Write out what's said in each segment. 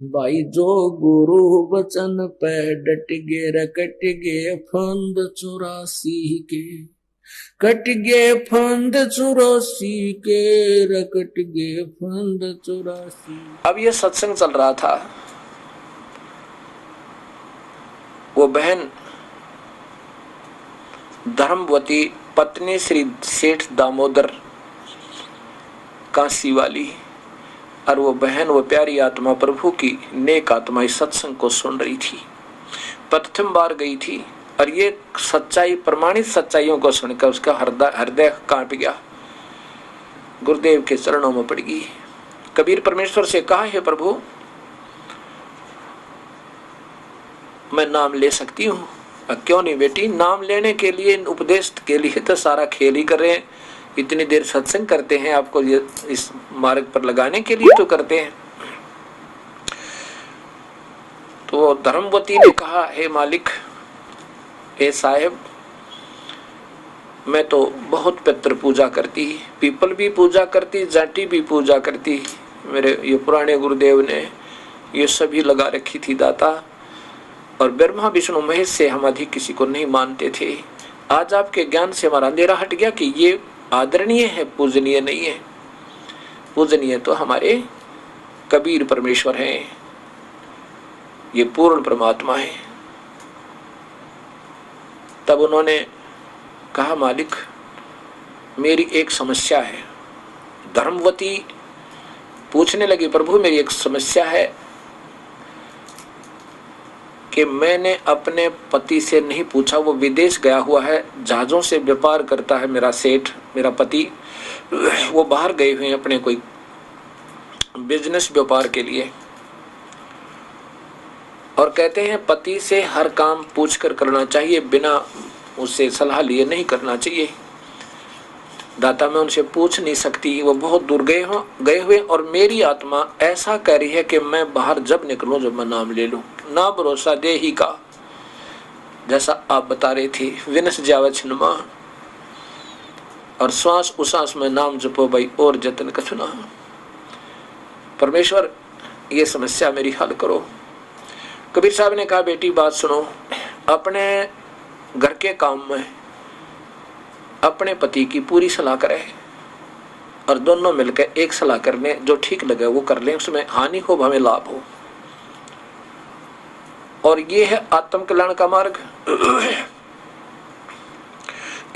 भाई जो गुरु वचन पे डट गे रकट गे फंद 84 के, कट गे फंद 84 के, रकट गे फंद 84। अब ये सत्संग चल रहा था। वो बहन धर्मवती पत्नी श्री सेठ दामोदर काशी वाली, और वो बहन, वो प्यारी आत्मा, प्रभु की नेक आत्मा इस सत्संग को सुन रही थी। प्रथम बार गई थी और ये सच्चाई, प्रमाणित सच्चाइयों को सुनकर उसका हृदय कांप गया, गुरुदेव के चरणों में पड़ गई। कबीर परमेश्वर से कहा, हे प्रभु मैं नाम ले सकती हूँ? क्यों नहीं बेटी, नाम लेने के लिए, उपदेश के लिए तो सारा खेल ही कर रहे हैं। इतनी देर सत्संग करते हैं, आपको ये इस मार्ग पर लगाने के लिए तो करते हैं। तो धर्मवती ने कहा, हे मालिक, हे साहेब, मैं तो बहुत पितृ पूजा करती, पीपल भी पूजा करती, जाटी भी पूजा करती। मेरे ये पुराने गुरुदेव ने ये सभी लगा रखी थी दाता, और ब्रह्मा विष्णु महेश से हम अधिक किसी को नहीं मानते थे। आज आपके ज्ञान से हमारा अंधेरा हट गया कि ये आदरणीय है, पूजनीय नहीं है। पूजनीय तो हमारे कबीर परमेश्वर हैं, ये पूर्ण परमात्मा है। तब उन्होंने कहा, मालिक मेरी एक समस्या है। धर्मवती पूछने लगी, प्रभु मेरी एक समस्या है कि मैंने अपने पति से नहीं पूछा, वो विदेश गया हुआ है, जहाजों से व्यापार करता है मेरा सेठ, मेरा पति। वो बाहर गए हुए हैं अपने कोई बिजनेस व्यापार के लिए, और कहते हैं पति से हर काम पूछकर करना चाहिए, बिना उससे सलाह लिए नहीं करना चाहिए। दाता मैं उनसे पूछ नहीं सकती, वो बहुत दूर गए हुए, और मेरी आत्मा ऐसा कह रही है कि मैं बाहर जब निकलूं, जब मैं नाम ले लूं, ना भरोसा दे ही का, जैसा आप बता रहे थे, विनस जावच नुमा, और श्वास उसास में नाम जपो भाई और जतन कथुना। परमेश्वर ये समस्या मेरी हल करो। कबीर साहब ने कहा, बेटी बात सुनो, अपने घर के काम में अपने पति की पूरी सलाह करें, और दोनों मिलकर एक सलाह कर लें, जो ठीक लगे वो कर लें, उसमें हानि हो हमें लाभ हो। और ये है आत्म कल्याण का मार्ग।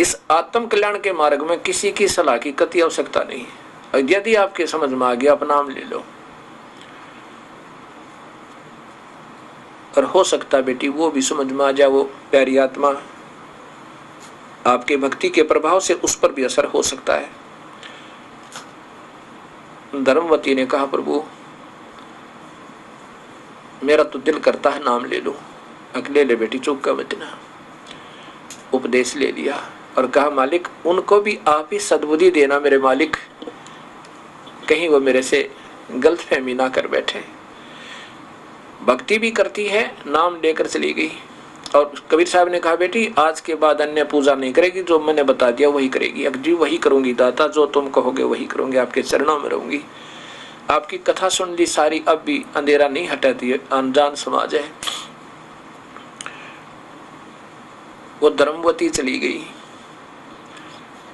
इस आत्म कल्याण के मार्ग में किसी की सलाह की कति आवश्यकता नहीं, और यदि आपके समझ में आ गया, आप नाम ले लो। और हो सकता है बेटी वो भी समझ में आ जाए, वो प्यारी आत्मा, आपके भक्ति के प्रभाव से उस पर भी असर हो सकता है। धर्मवती ने कहा, प्रभु मेरा तो दिल करता है नाम ले लूं। अकेले ले बेटी, चुप का मत ना। उपदेश ले लिया और कहा, मालिक उनको भी आप ही सद्बुद्धि देना मेरे मालिक, कहीं वो मेरे से गलतफहमी ना कर बैठे। भक्ति भी करती है, नाम लेकर चली गई। और कबीर साहब ने कहा, बेटी आज के बाद अन्य पूजा नहीं करेगी, जो मैंने बता दिया वही करेगी। अग्जी वही करूंगी दाता, जो तुम कहोगे वही करूंगी, आपके चरणों में रहूंगी। आपकी कथा सुन ली सारी, अब भी अंधेरा नहीं हटाती है, अनजान समाज है। वो धर्मवती चली गई,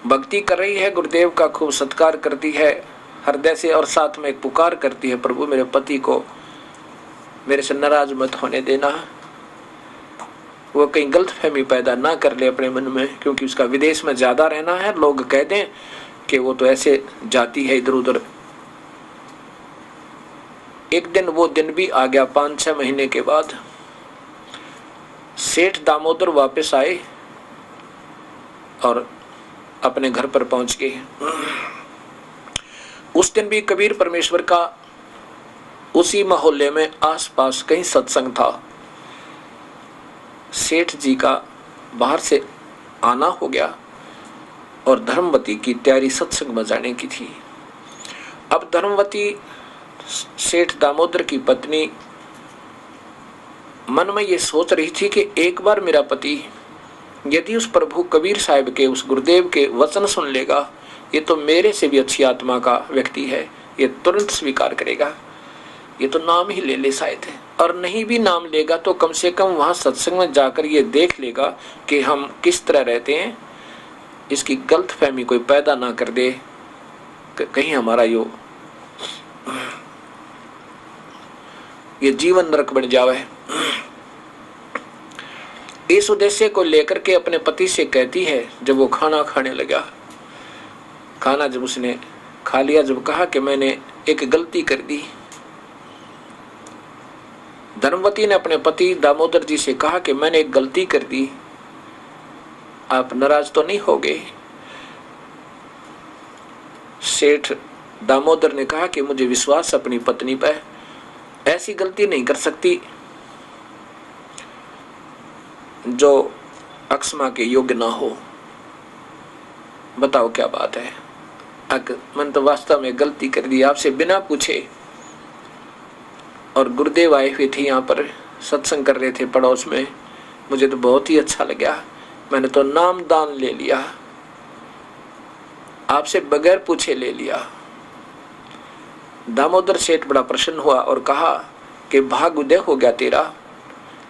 भक्ति कर रही है, गुरुदेव का खूब सत्कार करती है हृदय से, और साथ में एक पुकार करती है, प्रभु मेरे पति को मेरे से नाराज मत होने देना, वो कहीं गलतफहमी पैदा ना कर ले अपने मन में, क्योंकि उसका विदेश में ज्यादा रहना है, लोग कह दें कि वो तो ऐसे जाती है इधर उधर। एक दिन वो दिन भी आ गया, 5-6 महीने के बाद सेठ दामोदर वापस आए और अपने घर पर पहुंच गए। उस दिन भी कबीर परमेश्वर का उसी मोहल्ले में आसपास कहीं सत्संग था। सेठ जी का बाहर से आना हो गया और धर्मवती की तैयारी सत्संग में जाने की थी। अब धर्मवती सेठ दामोदर की पत्नी मन में ये सोच रही थी कि एक बार मेरा पति यदि उस प्रभु कबीर साहब के, उस गुरुदेव के वचन सुन लेगा, ये तो मेरे से भी अच्छी आत्मा का व्यक्ति है, ये तुरंत स्वीकार करेगा। ये तो नाम ही ले ले शायद है, और नहीं भी नाम लेगा तो कम से कम वहां सत्संग में जाकर ये देख लेगा कि हम किस तरह रहते हैं, इसकी गलत फहमी कोई पैदा ना कर दे, कहीं हमारा ये जीवन नरक बन जावे। इस उद्देश्य को लेकर के अपने पति से कहती है, जब वो खाना खाने लगा, खाना जब उसने खा लिया, जब कहा कि मैंने एक गलती कर दी, धर्मवती ने अपने पति दामोदर जी से कहा कि मैंने एक गलती कर दी, आप नाराज तो नहीं हो गए? सेठ दामोदर ने कहा कि मुझे विश्वास अपनी पत्नी पर, ऐसी गलती नहीं कर सकती जो अक्षमा के योग्य ना हो। बताओ क्या बात है? मैंने तो वास्तव में गलती कर दी, आपसे बिना पूछे। और गुरुदेव आए हुए थे, यहाँ पर सत्संग कर रहे थे पड़ोस में, मुझे तो बहुत ही अच्छा लगा, मैंने तो नाम दान ले लिया, आपसे बगैर पूछे ले लिया। दामोदर सेठ बड़ा प्रसन्न हुआ और कहा कि भाग उदय हो गया तेरा।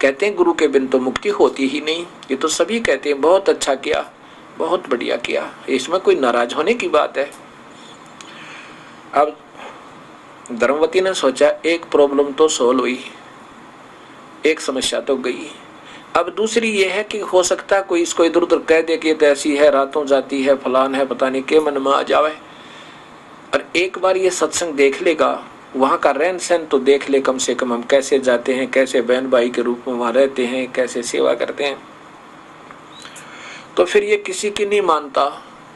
कहते हैं गुरु के बिन तो मुक्ति होती ही नहीं, ये तो सभी कहते हैं बहुत अच्छा किया, बहुत बढ़िया किया, इसमें कोई नाराज होने की बात है। अब धर्मवती ने सोचा एक प्रॉब्लम तो सोल्व हुई, एक समस्या तो गई। अब दूसरी ये है कि हो सकता कोई इसको इधर उधर कह दे कि तो ऐसी है, रातों जाती है, फलान है, पता नहीं के मन में आ जावे। और एक बार ये सत्संग देख लेगा, वहाँ का रहन सहन तो देख ले कम से कम, हम कैसे जाते हैं, कैसे बहन भाई के रूप में वहाँ रहते हैं, कैसे सेवा करते हैं, तो फिर ये किसी की नहीं मानता,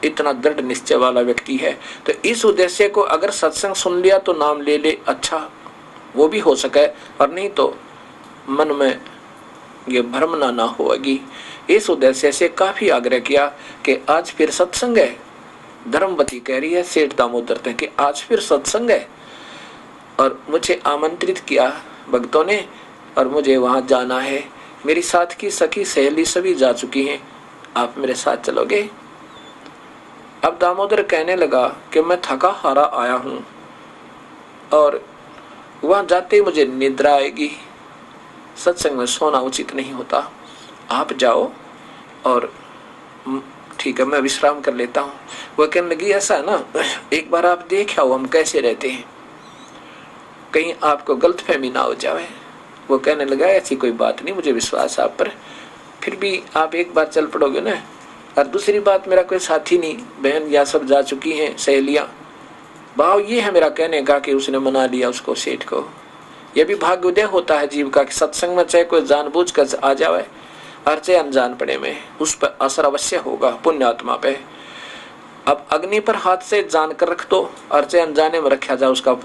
इतना दृढ़ निश्चय वाला व्यक्ति है। तो इस उद्देश्य को अगर सत्संग सुन लिया तो नाम ले ले, अच्छा वो भी हो सके, और नहीं तो मन में ये भ्रमना ना होगी। इस उद्देश्य से काफी आग्रह किया कि आज फिर सत्संग है। धर्मवती कह रही है सेठ दामोदर ने कि आज फिर सत्संग है, और मुझे आमंत्रित किया भक्तों ने, और मुझे वहां जाना है, मेरी साथ की सखी सहेली सभी जा चुकी हैं, आप मेरे साथ चलोगे? अब दामोदर कहने लगा कि मैं थका हारा आया हूं और वहां जाते ही मुझे निद्रा आएगी, सत्संग में सोना उचित नहीं होता, आप जाओ और ठीक है मैं विश्राम कर लेता हूँ। वह कहने लगी ऐसा है ना, एक बार आप देख आओ हम कैसे रहते हैं, कहीं आपको गलतफहमी ना हो जाए। वो कहने लगा ऐसी कोई बात नहीं, मुझे विश्वास आप पर, फिर भी आप एक बार चल पड़ोगे ना। और दूसरी बात, मेरा कोई साथी नहीं, बहन या सब जा चुकी हैं सहेलियां। भाव ये है मेरा कहने का कि उसने मना लिया उसको, सेठ को। यह भी भाग्योदय होता है जीव का कि सत्संग में चाहे कोई जानबूझ कर आ जाए और चाहे अनजान पड़े में, उस पर असर अवश्य होगा पुण्यात्मा पे। अब अग्नि पर हाथ से जान कर रख दो और चाहे अनजाने में रखा जाए, उसका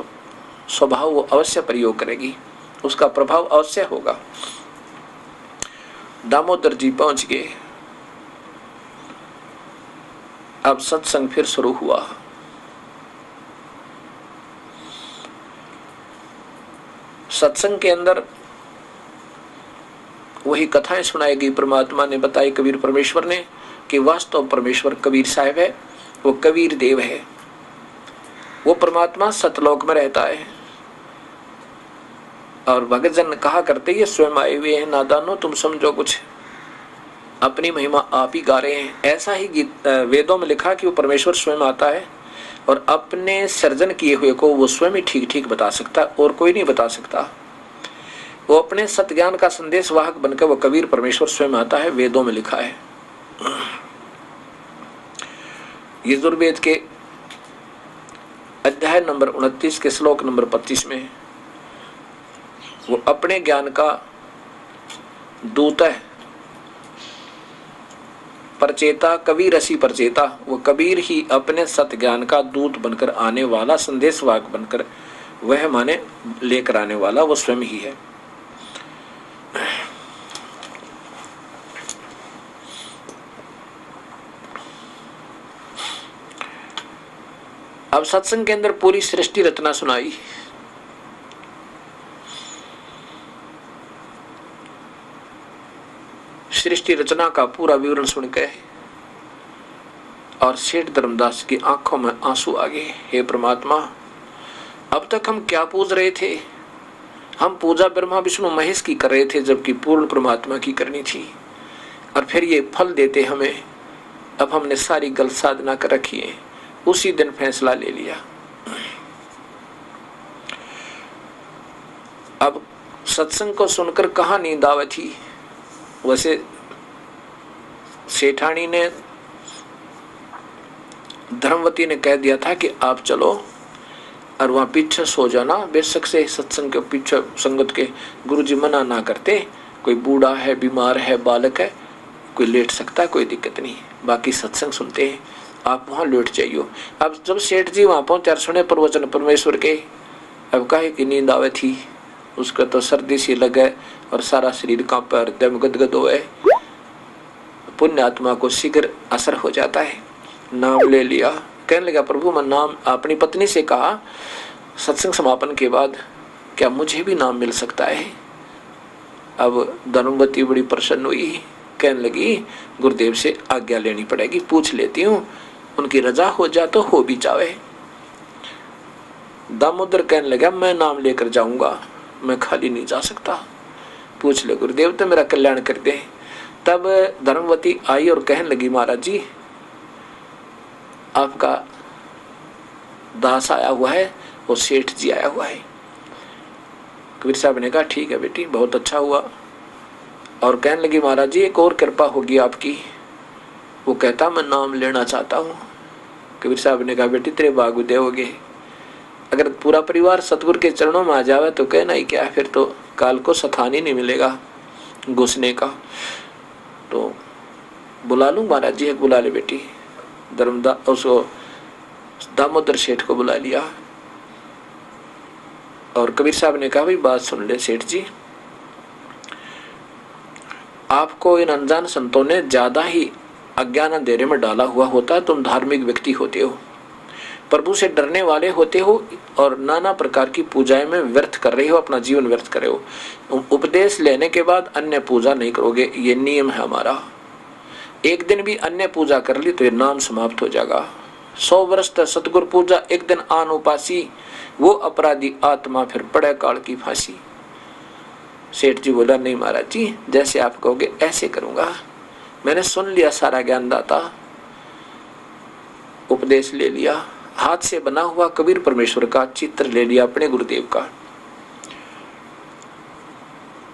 स्वभाव वो अवश्य प्रयोग करेगी, उसका प्रभाव अवश्य होगा। दामोदर जी पहुंच गए। अब सत्संग फिर शुरू हुआ। सत्संग के अंदर वही कथाएं सुनाई गई, परमात्मा ने बताई कबीर परमेश्वर ने कि वास्तव परमेश्वर कबीर साहब है, वो कबीर देव है, वो परमात्मा सतलोक में रहता है। और भगत जन कहा करते ये स्वयं आए हुए हैं, नादानो तुम समझो कुछ, अपनी महिमा आप ही गा रहे हैं। ऐसा ही गीत वेदों में लिखा कि वो परमेश्वर स्वयं आता है और अपने सर्जन किए हुए को वो स्वयं ही ठीक ठीक बता सकता, और कोई नहीं बता सकता। वो अपने सत्ज्ञान का संदेश वाहक बनकर वो कबीर परमेश्वर स्वयं आता है, वेदों में लिखा है। यजुर्वेद के अध्याय नंबर 29 के श्लोक नंबर 25 में वो अपने ज्ञान का दूत है, परचेता कबीर रसी परचेता, वो कबीर ही अपने सत्य ज्ञान का दूत बनकर आने वाला, संदेशवाहक बनकर, वह माने लेकर आने वाला वो स्वयं ही है। अब सत्संग के अंदर पूरी सृष्टि रचना सुनाई। सृष्टि रचना का पूरा विवरण सुन के और सेठ धर्मदास की आंखों में आंसू आ गए। हे परमात्मा, अब तक हम क्या पूछ रहे थे हम पूजा ब्रह्मा विष्णु महेश की कर रहे थे, जबकि पूर्ण परमात्मा की करनी थी, और फिर ये फल देते हमें। अब हमने सारी गलत साधना कर रखी है। उसी दिन फैसला ले लिया। अब सत्संग को सुनकर कहाँ नींद आवे थी। वैसे सेठानी ने, धर्मवती ने कह दिया था कि आप चलो और वहां पीछे सो जाना। बेशक से सत्संग के पीछे संगत के गुरुजी मना ना करते, कोई बूढ़ा है, बीमार है, बालक है, कोई लेट सकता है, कोई दिक्कत नहीं, बाकी सत्संग सुनते हैं, आप वहां लेट जाइयो। अब जब सेठ जी वहां पहुंचे, सुने प्रवचन परमेश्वर के, अब काहे की नींद आवे थी। उसका तो सर्दी सी लगे और सारा शरीर कांपे, हृदय में गदगद होए। पुण्य आत्मा को शीघ्र असर हो जाता है। नाम ले लिया, कहने लगा प्रभु मैं नाम, अपनी पत्नी से कहा सत्संग समापन के बाद, क्या मुझे भी नाम मिल सकता है। अब धर्मवती बड़ी प्रसन्न हुई, कहने लगी गुरुदेव से आज्ञा लेनी पड़ेगी, पूछ लेती हूँ, उनकी रजा हो जा तो हो भी जावे। दामोदर कहने लगा मैं नाम लेकर जाऊंगा, मैं खाली नहीं जा सकता, पूछ ले गुरुदेव तो मेरा कल्याण कर दे। तब धर्मवती आई और कहने लगी महाराज जी आपका दास आया हुआ है और सेठ जी आया हुआ है। कबीर साहब ने कहा ठीक है बेटी, बहुत अच्छा हुआ। और कहने लगी महाराज जी एक और कृपा होगी आपकी। वो कहता मैं नाम लेना चाहता हूँ। कबीर साहब ने कहा बेटी तेरे भाग उदय हो गए। अगर पूरा परिवार सतगुरु के चरणों में आ जावे तो कहना ही क्या, फिर तो काल को स्थान ही नहीं मिलेगा घुसने का। तो बुला लूं महाराज जी। बुला ले बेटी। उसको दामोदर सेठ को बुला लिया और कबीर साहब ने कहा भाई बात सुन ले सेठ जी, आपको इन अनजान संतों ने ज्यादा ही अज्ञान अंधेरे में डाला हुआ होता है। तुम धार्मिक व्यक्ति होते हो, प्रभु से डरने वाले होते हो और नाना प्रकार की पूजाएं में व्यर्थ कर रहे हो, अपना जीवन व्यर्थ कर रहे हो। उपदेश लेने के बाद अन्य पूजा नहीं करोगे, ये नियम है हमारा। एक दिन भी अन्य पूजा कर ली तो ये नाम समाप्त हो जाएगा। 100 वर्ष तक सतगुरु पूजा, एक दिन आन उपासी, वो अपराधी आत्मा फिर पड़े काल की फांसी। सेठ जी बोला नहीं महाराज जी जैसे आप कहोगे ऐसे करूंगा। मैंने सुन लिया सारा ज्ञान दाता, उपदेश ले लिया। हाथ से बना हुआ कबीर परमेश्वर का चित्र ले लिया अपने गुरुदेव का,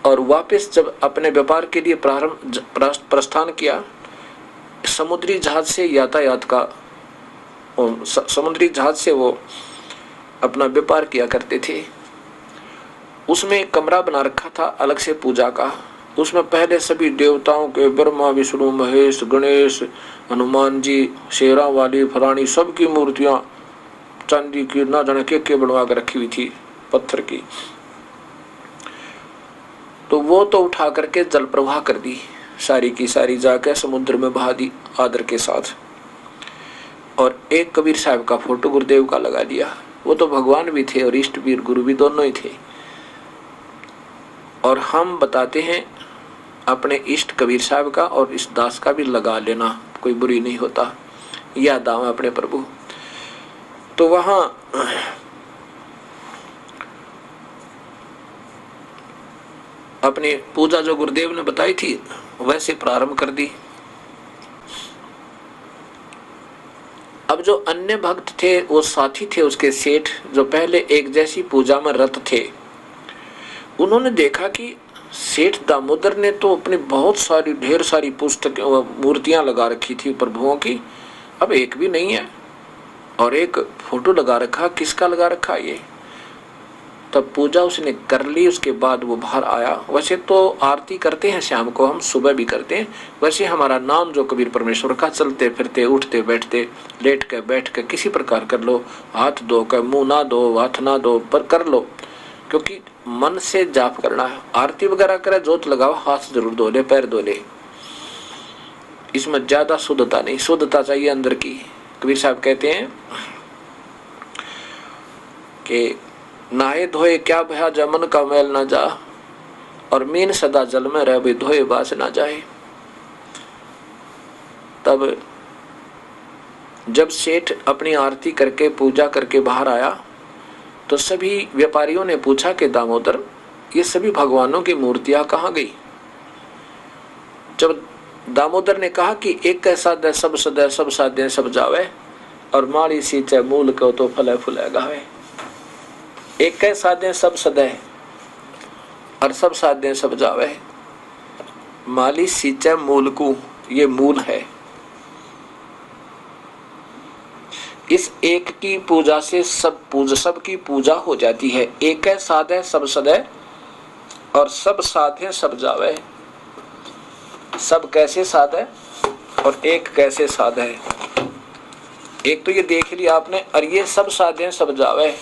और वापस जब अपने व्यापार के लिए प्रस्थान किया, समुद्री जहाज से यातायात का, समुद्री जहाज से वो अपना व्यापार किया करते थे। उसमें एक कमरा बना रखा था अलग से पूजा का। उसमें पहले सभी देवताओं के, ब्रह्मा विष्णु महेश गणेश हनुमान जी, शेरा वाली फलानी सबकी मूर्तियां चांदी की ना जाने के बनवा कर रखी हुई थी, पत्थर की। तो वो तो उठा करके जल प्रवाह कर दी, सारी की सारी जाकर समुद्र में बहा दी आदर के साथ। और एक कबीर साहब का फोटो गुरुदेव का लगा दिया। वो तो भगवान भी थे और इष्ट वीर गुरु भी दोनों ही थे। और हम बताते हैं अपने इष्ट कबीर साहब का और इस दास का भी लगा लेना, कोई बुरी नहीं होता। यह दावा अपने प्रभु। तो वहां अपनी पूजा जो गुरुदेव ने बताई थी वैसे प्रारंभ कर दी। अब जो अन्य भक्त थे वो साथी थे उसके सेठ, जो पहले एक जैसी पूजा में रत थे, उन्होंने देखा कि सेठ दामोदर ने तो अपनी बहुत सारी ढेर सारी पुस्तकें मूर्तियां लगा रखी थी प्रभुओं की, अब एक भी नहीं है। और एक फोटो लगा रखा, किसका लगा रखा ये। तब पूजा उसने कर ली, उसके बाद वो बाहर आया। वैसे तो आरती करते हैं शाम को, हम सुबह भी करते हैं। वैसे हमारा नाम जो कबीर परमेश्वर का, चलते फिरते उठते बैठते लेट के बैठ के किसी प्रकार कर लो, हाथ धो कर, मुंह ना धो, हाथ ना धो, पर कर लो, क्योंकि मन से जाप करना है। आरती वगैरह करे, जोत लगाओ, हाथ जरूर धो ले, पैर धो ले, इसमें ज्यादा शुद्धता नहीं, शुद्धता चाहिए अंदर की। कबीर साहब कहते हैं कि नहाए धोए क्या भया जमन का मैल ना जा, और मीन सदा जल में रह भी धोए बास ना जाए। तब जब सेठ अपनी आरती करके पूजा करके बाहर आया तो सभी व्यापारियों ने पूछा कि दामोदर ये सभी भगवानों की मूर्तियां कहाँ गई? जब दामोदर ने कहा कि एक साधे सब सदै सब साधे सब जावे और माली सींचे मूल को तो फले फूले गावे। एक साधे सब सदै और सब साधे सब जावे, माली सींचे मूल को, ये मूल है। इस एक की पूजा से सब की पूजा हो जाती है। एक है साधे सब सदै और सब साधे सब जावे। सब कैसे साधे और एक कैसे साधे? एक तो ये देख लिया आपने, और ये सब साधे सब जावे,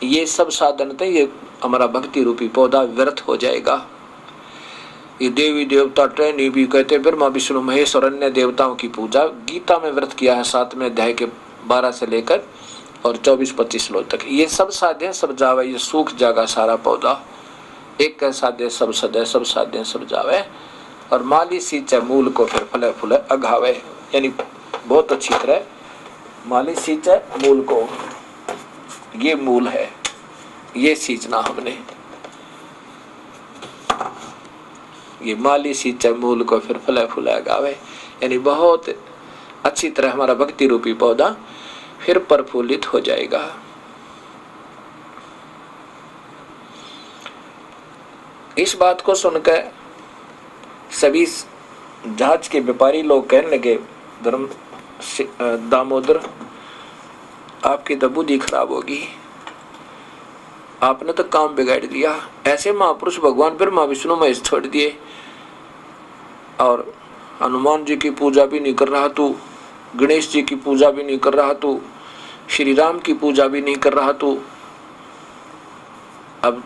ये सब साधन थे, ये हमारा भक्ति रूपी पौधा व्यर्थ हो जाएगा। ये देवी देवता ट्रेनी भी कहते ब्रह्मा विष्णु महेश और अन्य देवताओं की पूजा गीता में व्रत किया है 7वें अध्याय के 12 से लेकर और 24-25 श्लोक तक। ये सब साधे सब जावे, ये सूख जाएगा सारा पौधा। एक का साधे सब सदै सब साधे सब जावे और माली सींचे मूल को फिर फले फूले अघावे। यानी बहुत अच्छी तरह माली सींचे मूल को, ये मूल है, ये सींचना हमने। ये माली सींचे मूल को फिर फले फूले गावे, यानी बहुत अच्छी तरह हमारा भक्ति रूपी पौधा फिर प्रफुल्लित हो जाएगा। इस बात को सुनकर सभी जहाज के व्यापारी लोग कहने लगे, दामोदर आपकी तो बुद्धि खराब होगी, आपने तो काम बिगाड़ दिया। ऐसे महापुरुष भगवान ब्रह्मा विष्णु महेश छोड़ दिए और हनुमान जी की पूजा भी नहीं कर रहा तू, गणेश जी की पूजा भी नहीं कर रहा तू, श्री राम की पूजा भी नहीं कर रहा तू। अब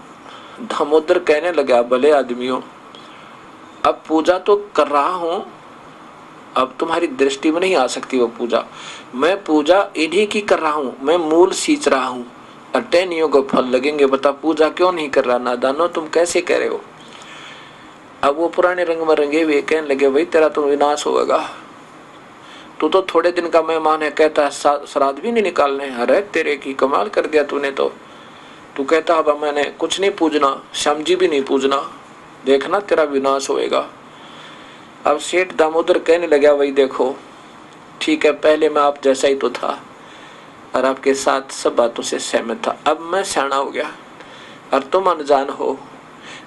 दामोदर कहने लगा, भले आदमियों, अब पूजा तो कर रहा हूं, अब तुम्हारी दृष्टि में नहीं आ सकती वो पूजा। मैं पूजा इन्हीं की कर रहा हूं, मैं मूल सींच रहा हूं, टहनियों को फल लगेंगे। बता पूजा क्यों नहीं कर रहा? नादानो, तुम कैसे कह रहे हो? अब वो पुराने रंग में रंगे हुए कहने लगे, भाई तेरा तो विनाश होगा, तू तो थोड़े दिन का मेहमान है, कहता है श्राद्ध भी नहीं निकालने। अरे तेरे की कमाल कर दिया तूने तो। तू कहता अब मैंने कुछ नहीं पूजना, श्याम जी भी नहीं पूजना, देखना तेरा विनाश होएगा। अब सेठ दामोदर कहने लगा, वही देखो ठीक है, पहले मैं आप जैसा ही तो था और आपके साथ सब बातों से सहमत था, अब मैं सियाना हो गया और तुम अनजान हो।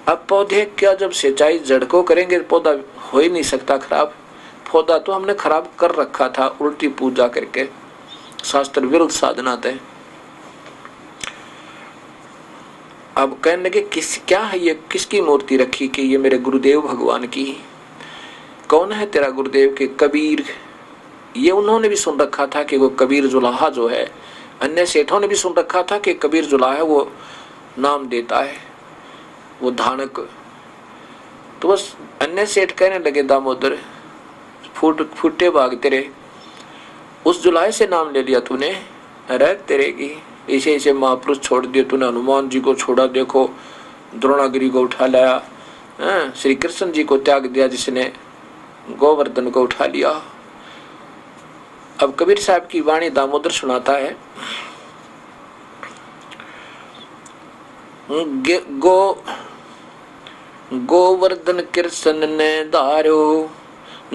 अब पौधे क्या जब सिंचाई जड़ को करेंगे, पौधा हो ही नहीं सकता खराब। पौधा तो हमने खराब कर रखा था उल्टी पूजा करके, शास्त्र विरुद्ध साधना थे। अब कहने लगे क्या है ये, किसकी मूर्ति रखी? कि ये मेरे गुरुदेव भगवान की। कौन है तेरा गुरुदेव? के कबीर। ये उन्होंने भी सुन रखा था कि वो कबीर जुलाहा जो है, अन्य सेठों ने भी सुन रखा था कि कबीर जुलाहा है, वो नाम देता है, वो धानक। तो बस अन्य सेठ कहने लगे, दामोदर फूटे भाग तेरे, उस जुलाहे से नाम ले लिया तूने। अरे तेरे की ऐसे ऐसे महापुरुष छोड़ दिए तूने, हनुमान जी को छोड़ा, देखो द्रोणागिरी को उठा लाया, श्री कृष्ण जी को त्याग दिया जिसने गोवर्धन को उठा लिया। अब कबीर साहब की वाणी दामोदर सुनाता है, गोवर्धन कृष्ण ने धारो,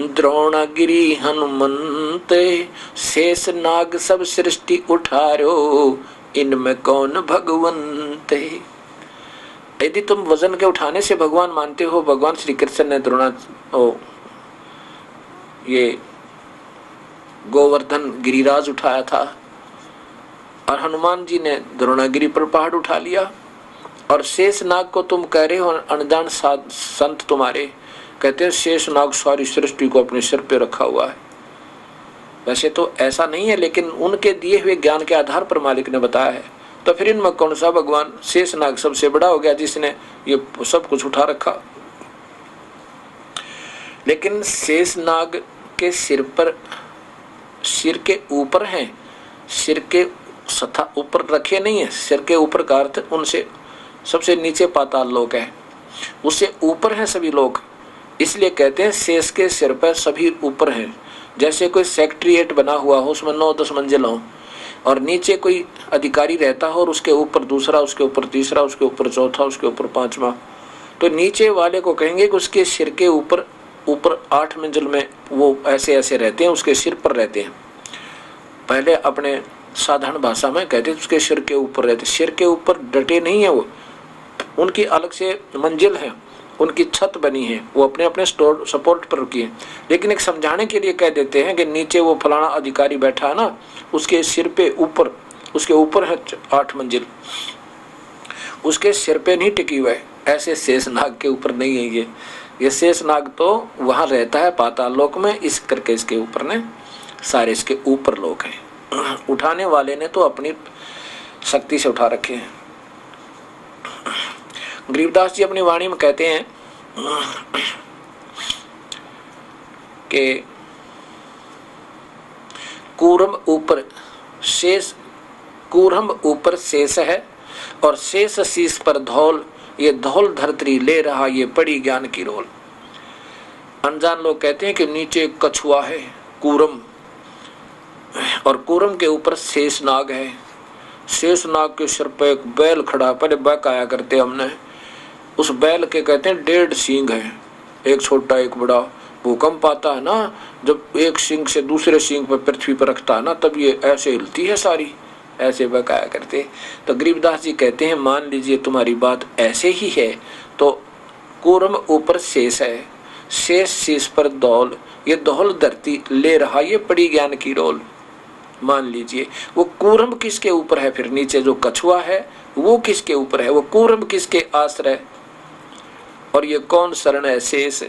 द्रोणागिरी हनुमंत, शेष नाग सब सृष्टि उठारो, इनमें कौन भगवंत। यदि तुम वजन के उठाने से भगवान मानते हो, भगवान श्री कृष्ण ने ये गोवर्धन गिरिराज उठाया था और हनुमान जी ने द्रोणागिरी पर पहाड़ उठा लिया, और शेष नाग को तुम कह रहे हो, अनजान संत तुम्हारे कहते हैं शेष नाग सारी सृष्टि को अपने सिर पे रखा हुआ है। वैसे तो ऐसा नहीं है, लेकिन उनके दिए हुए ज्ञान के आधार पर मालिक ने बताया है। तो फिर इनमें कौन सा भगवान? शेष नाग सबसे बड़ा हो गया जिसने ये सब कुछ उठा रखा। लेकिन शेष नाग के सिर पर, सिर के ऊपर हैं, सिर के सथा ऊपर रखे नहीं है। सिर के ऊपर का अर्थ उनसे सबसे नीचे पाताल लोक है, उससे ऊपर हैं सभी लोग, इसलिए कहते हैं शेष के सिर पर सभी ऊपर हैं। जैसे कोई सेक्रेटरीट बना हुआ हो, उसमें 9-10 मंजिल हो और नीचे कोई अधिकारी रहता हो और उसके ऊपर दूसरा, उसके ऊपर तीसरा, उसके ऊपर चौथा, उसके ऊपर पांचवा, तो नीचे वाले को कहेंगे कि उसके सिर के ऊपर 8 मंजिल में वो ऐसे ऐसे रहते हैं, उसके सिर पर रहते हैं। पहले अपने साधारण भाषा में कहते उसके सिर के ऊपर रहते, सिर के ऊपर डटे नहीं है वो, उनकी अलग से मंजिल है, उनकी छत बनी है, वो अपने अपने सपोर्ट पर रुकी है। लेकिन एक समझाने के लिए कह देते हैं कि नीचे वो फलाना अधिकारी बैठा है ना, उसके सिर पे ऊपर, उसके ऊपर है 8 मंजिल, उसके सिर पे नहीं टिकी हुआ है। ऐसे शेषनाग के ऊपर नहीं है ये शेषनाग तो वहां रहता है पाताल लोक में, इस करके इसके ऊपर ने सारे इसके ऊपर लोग हैं। उठाने वाले ने तो अपनी शक्ति से उठा रखे हैं। गरीबदास जी अपनी वाणी में कहते हैं कि कूरम ऊपर शेष है और शेष शीश पर धौल, ये धौल धरती ले रहा ये पड़ी ज्ञान की रोल। अनजान लोग कहते हैं कि नीचे कछुआ है कूरम, और कूरम के ऊपर शेषनाग है। शेषनाग के सिर पर एक बैल खड़ा, पहले बकाया करते हमने, उस बैल के कहते हैं 1.5 सींग है, एक छोटा एक बड़ा। भूकंप आता है ना, जब एक सींग से दूसरे सींग पर पृथ्वी पर रखता है ना, तब ये ऐसे हिलती है सारी, ऐसे बकाया करते। तो गरीबदास जी कहते हैं मान लीजिए तुम्हारी बात ऐसे ही है, तो कूरम ऊपर शेष है, शेष शीश पर धौल, ये धौल धरती ले रहा ये पड़ी ज्ञान की रोल। मान लीजिए वो कूरम किसके ऊपर है, फिर नीचे जो कछुआ है वो किसके ऊपर है, वो कूरम किसके आश्रय, और ये कौन शरण है शेष।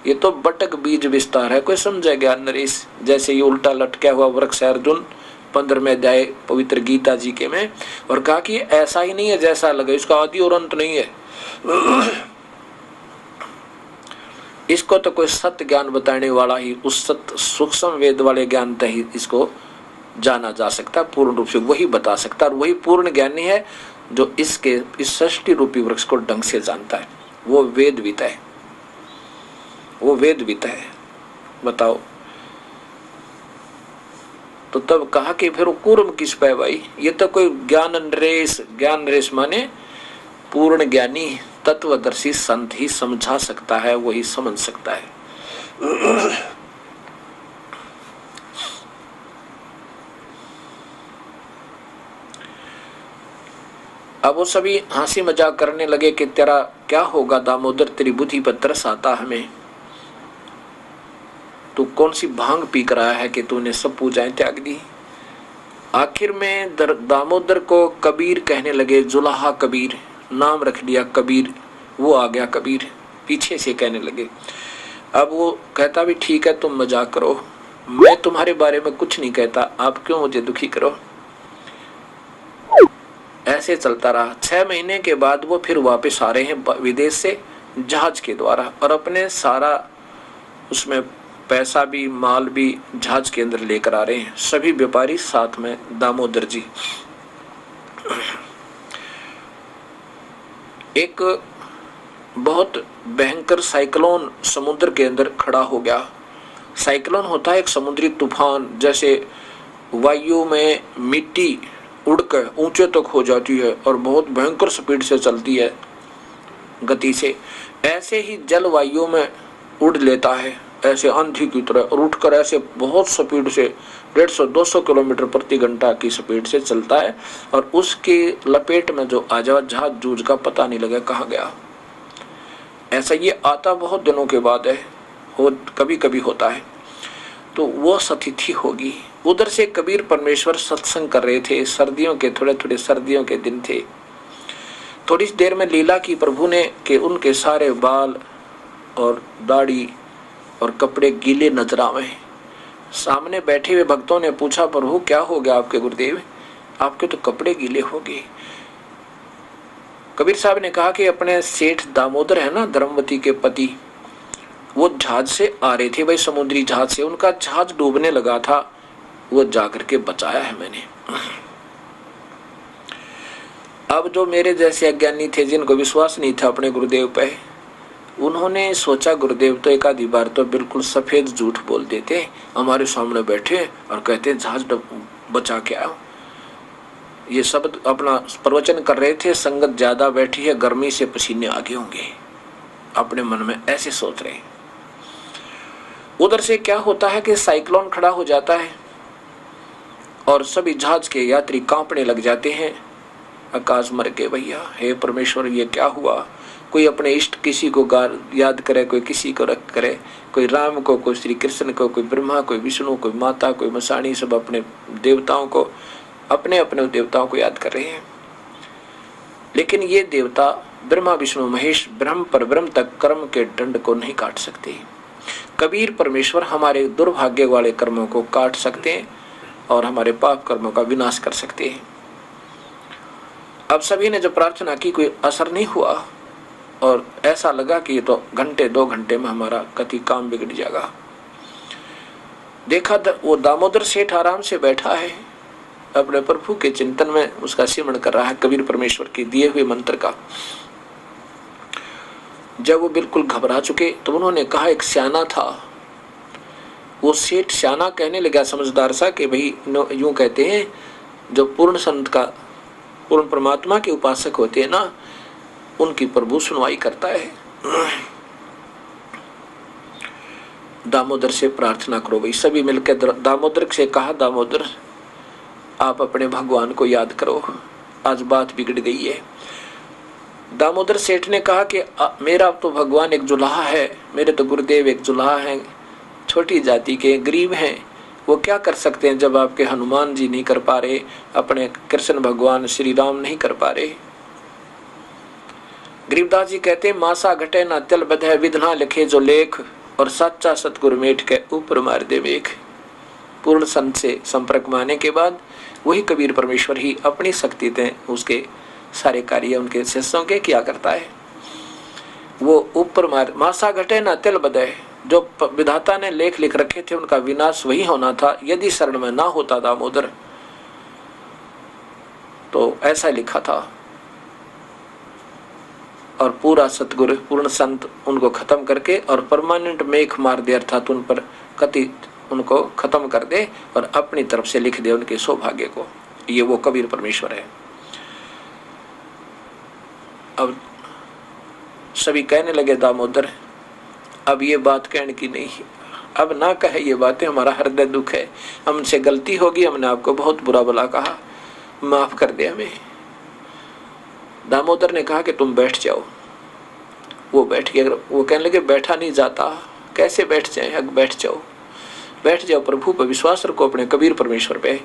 ये तो बटक बीज विस्तार है, कोई समझेगा नरेश। जैसे ये उल्टा लटका हुआ वृक्ष है अर्जुन 15वें अध्याय पवित्र गीता जी के में, और कहा कि ऐसा ही नहीं है जैसा लगे, इसका आदि और अंत नहीं है। इसको तो कोई सत्य ज्ञान बताने वाला ही, उस सत्य सूक्ष्म वेद वाले ज्ञान तक ही इसको जाना जा सकता है, पूर्ण रूप से वही बता सकता है। और वही पूर्ण ज्ञानी है जो इस सृष्टि रूपी वृक्ष को ढंग से जानता है, वो वेदवित है, वो वेदवित है। बताओ, तो तब कहा कि फिर कूर्म किस पे भाई, ये तो कोई ज्ञान नरेश माने पूर्ण ज्ञानी तत्वदर्शी संत ही समझा सकता है, वही समझ सकता है। अब वो सभी हंसी मजाक करने लगे कि तेरा क्या होगा दामोदर, तेरी बुद्धि पर तरस आता हमें, तू कौन सी भांग पी कर आया है कि तूने सब पूजाएं त्याग दी। आखिर में दामोदर को कबीर कहने लगे, जुलाहा कबीर, नाम रख लिया कबीर, वो आ गया कबीर, पीछे से कहने लगे। अब वो कहता भी ठीक है तुम मजाक करो, मैं तुम्हारे बारे में कुछ नहीं कहता, आप क्यों मुझे दुखी करो। ऐसे चलता रहा। 6 महीने के बाद वो फिर वापस आ रहे हैं विदेश से जहाज के द्वारा, और अपने सारा उसमें पैसा भी माल भी जहाज के अंदर लेकर आ रहे हैं, सभी व्यापारी साथ में दामोदर जी। एक बहुत भयंकर साइक्लोन समुद्र के अंदर खड़ा हो गया। साइक्लोन होता है एक समुद्री तूफान, जैसे वायु में मिट्टी उड़कर ऊंचे तक हो जाती है और बहुत भयंकर स्पीड से चलती है गति से, ऐसे ही जलवायु में उड़ लेता है ऐसे आंधी की तरह, और उठकर ऐसे बहुत स्पीड से 150-200 किलोमीटर प्रति घंटा की स्पीड से चलता है, और उसके लपेट में जो आ जाए जहाज जूझ का पता नहीं लगा कहाँ गया। ऐसा ये आता बहुत दिनों के बाद है, कभी कभी होता है। तो वो सतिथि होगी। उधर से कबीर परमेश्वर सत्संग कर रहे थे, सर्दियों के थोड़े सर्दियों के दिन थे। थोड़ी देर में लीला की प्रभु ने कि उनके सारे बाल और दाढ़ी और कपड़े गीले नजर आवे। सामने बैठे हुए भक्तों ने पूछा, प्रभु क्या हो गया आपके गुरुदेव, आपके तो कपड़े गीले हो गए। कबीर साहब ने कहा कि अपने सेठ दामोदर है ना, धर्मवती के पति, वो जहाज से आ रहे थे भाई, समुद्री जहाज से, उनका जहाज डूबने लगा था, वो जाकर के बचाया है मैंने। अब जो मेरे जैसे अज्ञानी थे, जिनको विश्वास नहीं था अपने गुरुदेव पे, उन्होंने सोचा गुरुदेव तो एक आधी बार तो बिल्कुल सफेद झूठ बोल देते, हमारे सामने बैठे और कहते जहाज बचा के आओ। ये शब्द अपना प्रवचन कर रहे थे, संगत ज्यादा बैठी है, गर्मी से पसीने आगे होंगे, अपने मन में ऐसे सोच रहे। उधर से क्या होता है कि साइक्लोन खड़ा हो जाता है और सभी जहाज के यात्री कांपने लग जाते हैं। आकाश मर गए भैया, हे परमेश्वर ये क्या हुआ। कोई अपने इष्ट किसी को याद करे, कोई किसी को रख करे, कोई राम को, कोई श्री कृष्ण को, कोई ब्रह्मा, कोई विष्णु, कोई माता, कोई मसाणी, सब अपने देवताओं को, अपने अपने देवताओं को याद कर रहे हैं। लेकिन ये देवता ब्रह्मा विष्णु महेश ब्रह्म पर ब्रह्म तक कर्म के दंड को नहीं काट सकते। कबीर परमेश्वर हमारे दुर्भाग्य वाले कर्मों को काट सकते हैं और हमारे पाप कर्मों का विनाश कर सकते हैं। अब सभी ने जब प्रार्थना की, कोई असर नहीं हुआ और ऐसा लगा कि ये तो घंटे 2 घंटे में हमारा कति काम बिगड़ जाएगा। देखा वो दामोदर सेठ आराम से बैठा है, अपने प्रभु के चिंतन में उसका सिमरण कर रहा है कबीर परमेश्वर के दिए हुए मंत्र का। जब वो बिल्कुल घबरा चुके तो उन्होंने कहा, एक स्याना था, वो सेठ स्याना कहने लगा समझदार सा कि भाई यूं कहते हैं जो पूर्ण संत का, पूर्ण परमात्मा के उपासक होते हैं ना, उनकी प्रभु सुनवाई करता है। दामोदर से प्रार्थना करो भाई। सभी मिलकर दामोदर से कहा, दामोदर आप अपने भगवान को याद करो, आज बात बिगड़ गई है। दामोदर सेठ ने कहा कि मेरा तो भगवान एक जुलाहा है, मेरे तो गुरुदेव एक जुलाहा हैं, छोटी जाति के गरीब हैं, वो क्या कर सकते हैं जब आपके हनुमान जी नहीं कर पा रहे, अपने कृष्ण भगवान श्री राम नहीं कर पा रहे। गरीबदास जी कहते हैं, मासा घटे ना तिल बधे विधना लिखे जो लेख, और सच्चा सतगुरु मेट के ऊपर मार दे मेघ। पूर्ण संत से संपर्क में आने के बाद वही कबीर परमेश्वर ही अपनी शक्ति से उसके सारे कार्य उनके शिष्यों के किया करता है। वो ऊपर मार, मासा घटे ना तिल बधे, जो विधाता ने लेख लिख रखे थे उनका विनाश वही होना था यदि शरण में ना होता दामोदर, तो ऐसा लिखा था। और पूरा सतगुरु पूर्ण संत उनको खत्म करके और परमानेंट मेघ मार दे, अर्थात उन पर कति उनको खत्म कर दे और अपनी तरफ से लिख दे उनके सौभाग्य को। ये वो कबीर परमेश्वर है। अब सभी कहने लगे, दामोदर अब ये बात कहने की नहीं, अब ना कहे ये बातें, हमारा हृदय दुख है, हमसे गलती होगी, हमने आपको बहुत बुरा भला कहा, माफ कर दे हमें। दामोदर ने कहा कि तुम बैठ जाओ। वो बैठ गया। वो कहने लगे, बैठा नहीं जाता, कैसे बैठ जाए, अब बैठ जाओ, बैठ जाओ, प्रभु पर विश्वास रखो, अपने कबीर परमेश्वर पे,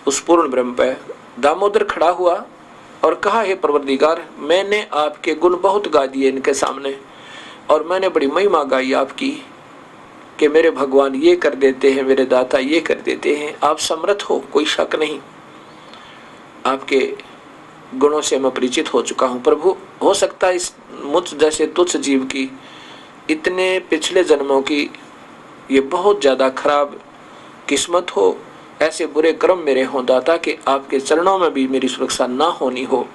उस पूर्ण ब्रह्म पे। दामोदर खड़ा हुआ और कहा, हे परवरदिगार, मैंने आपके गुण बहुत गा दिए इनके सामने, और मैंने बड़ी महिमा गाई आपकी कि मेरे भगवान ये कर देते हैं, मेरे दाता ये कर देते हैं, आप समर्थ हो, कोई शक नहीं, आपके गुणों से मैं परिचित हो चुका हूँ। प्रभु, हो सकता है इस मुझ जैसे तुच्छ जीव की इतने पिछले जन्मों की ये बहुत ज्यादा खराब किस्मत हो, ऐसे बुरे कर्म मेरे हों दाता कि आपके चरणों में भी मेरी सुरक्षा ना होनी हो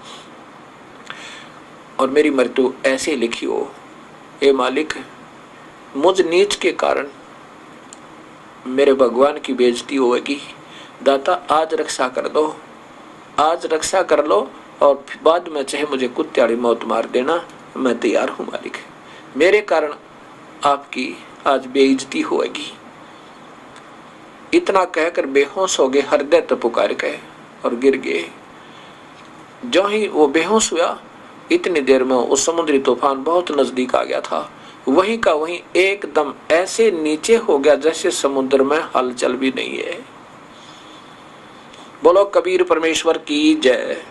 और मेरी मृत्यु ऐसे लिखी हो। हे मालिक, मुझ नीच के कारण मेरे भगवान की बेइज्जती होगी, दाता आज रक्षा कर दो, आज रक्षा कर लो, और बाद में चाहे मुझे कुत्तेआड़ी मौत मार देना, मैं तैयार हूँ मालिक, मेरे कारण आपकी आज बेइज्जती होगी। इतना कहकर बेहोश हो गए, हृदय तो पुकार गए और गिर गए। जो ही वो बेहोश हुआ, इतनी देर में उस समुद्री तूफान बहुत नजदीक आ गया था, वहीं का वहीं एकदम ऐसे नीचे हो गया जैसे समुद्र में हलचल भी नहीं है। बोलो कबीर परमेश्वर की जय।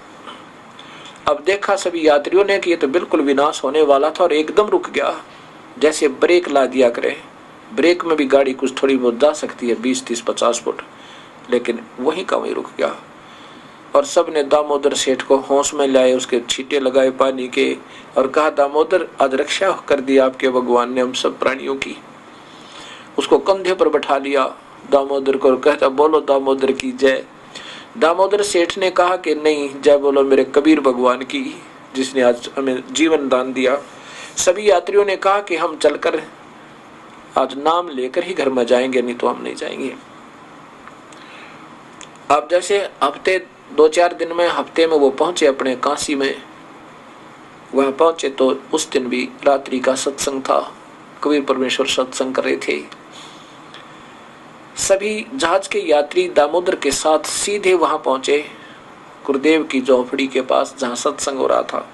अब देखा सभी यात्रियों ने कि ये तो बिल्कुल विनाश होने वाला था और एकदम रुक गया, जैसे ब्रेक ला दिया करे। ब्रेक में भी गाड़ी कुछ थोड़ी बहुत जा सकती है, 20, 30, 50 फुट, लेकिन वहीं का वहीं रुक गया। और सब ने दामोदर सेठ को होश में लाए, उसके छींटे लगाए पानी के, और कहा, दामोदर आज रक्षा कर दी आपके भगवान ने हम सब प्राणियों की। उसको कंधे पर बैठा लिया दामोदर को, कहता, बोलो दामोदर की जय। दामोदर सेठ ने कहा कि नहीं, जय बोलो मेरे कबीर भगवान की, जिसने आज हमें जीवन दान दिया। सभी यात्रियों ने कहा कि हम चलकर आज नाम लेकर ही घर में जाएंगे, नहीं तो हम नहीं जाएंगे। अब जैसे हफ्ते 2-4 दिन में, हफ्ते में वो पहुंचे अपने काशी में। वहां पहुंचे तो उस दिन भी रात्रि का सत्संग था। कबीर परमेश्वर सत्संग कर रहे थे। सभी जहाज के यात्री दामोदर के साथ सीधे वहां पहुंचे, गुरुदेव की झोपड़ी के पास जहां सत्संग हो रहा था।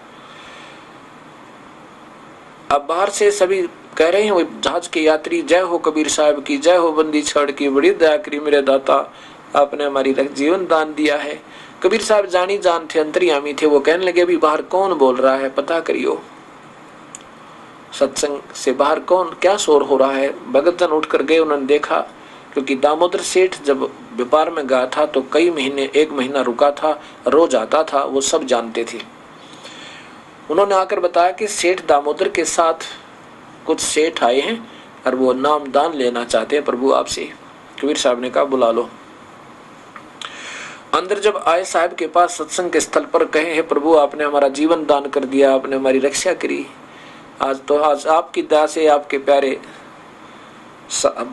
अब बाहर से सभी कह रहे हैं, वो जहाज के यात्री, जय हो कबीर साहब की, जय हो बंदी छड़ की, बड़ी दया करी मेरे दाता, आपने हमारी जीवन दान दिया है। कबीर साहब जानी जान थे, अंतर्यामी थे। वो कहने लगे, अभी बाहर कौन बोल रहा है, पता करियो, सत्संग से बाहर कौन, क्या शोर हो रहा है। भगत जन उठ कर गए, उन्होंने देखा, क्योंकि दामोदर सेठ जब व्यापार में गया था तो कई महीने, 1 महीना रुका था, रोज आता था, वो सब जानते थे। उन्होंने आकर बताया कि सेठ दामोदर के साथ कुछ सेठ आए हैं और वो नाम दान लेना चाहते हैं प्रभु आपसे। कबीर साहब ने कहा, बुला लो। अंदर जब आए साहब के पास सत्संग के स्थल पर, कहे, हे प्रभु, आपने हमारा जीवन दान कर दिया, आपने हमारी रक्षा करी। आज आपकी दया से, आपके प्यारे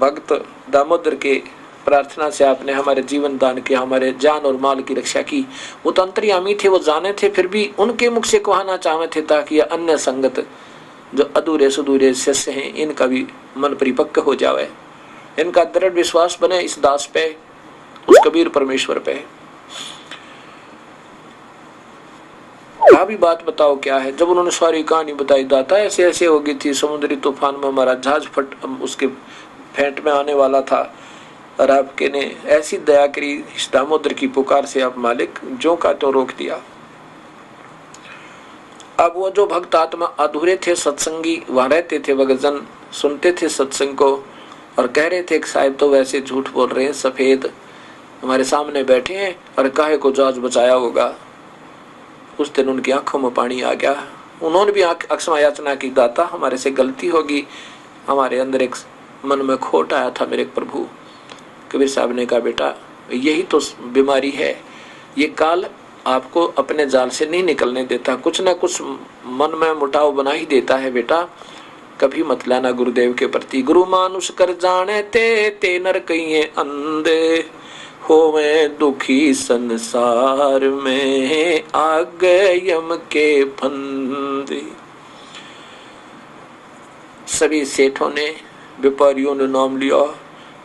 भक्त दामोदर के प्रार्थना से आपने हमारे जीवन दान किया, हमारे जान और माल की रक्षा की। वो तो अंतर्यामी थे, वो जाने थे, फिर भी उनके मुख से कहना चाहते थे ताकि अन्य संगत जो अधूरे सुधूरे शिष्य हैं, इनका भी मन परिपक्व हो जावे, इनका दृढ़ विश्वास बने इस दास पे, उस कबीर परमेश्वर पे। भी बात बताओ क्या है। जब उन्होंने सारी कहानी बताई, दाता ऐसे ऐसे हो गई थी, समुद्री तूफान में हमारा जहाज उसके फेंट में आने वाला था, और आपके ने ऐसी दया करी, इस दामोदर की पुकार से आप मालिक जो का तो रोक दिया। अब वो जो भक्त आत्मा अधूरे थे, सत्संगी वहां रहते थे, भगतजन सुनते थे सत्संग को और कह रहे थे कि साहब तो वैसे झूठ बोल रहे हैं, सफेद हमारे सामने बैठे हैं और काहे को जहाज बचाया होगा। उस दिन उनकी आंखों में पानी आ गया। उन्होंने भी अक्षमा याचना की, दाता हमारे से गलती होगी, हमारे अंदर एक मन में खोट आया था मेरे प्रभु। कबीर साहब ने कहा, बेटा यही तो बीमारी है, ये काल आपको अपने जाल से नहीं निकलने देता, कुछ ना कुछ मन में मुटाव बना ही देता है। बेटा कभी मत लाना गुरुदेव के प्रति। गुरु मानुष कर जाने ते नर कहिए अंधे, होवे दुखी संसार में आगे यम के फंदे। सभी सेठों ने, व्यापारियों ने नाम लिया,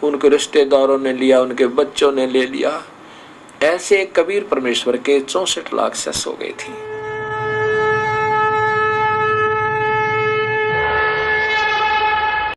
उनके रिश्तेदारों ने लिया, उनके बच्चों ने ले लिया। ऐसे कबीर परमेश्वर के 64 लाख शिष्य हो गए थे।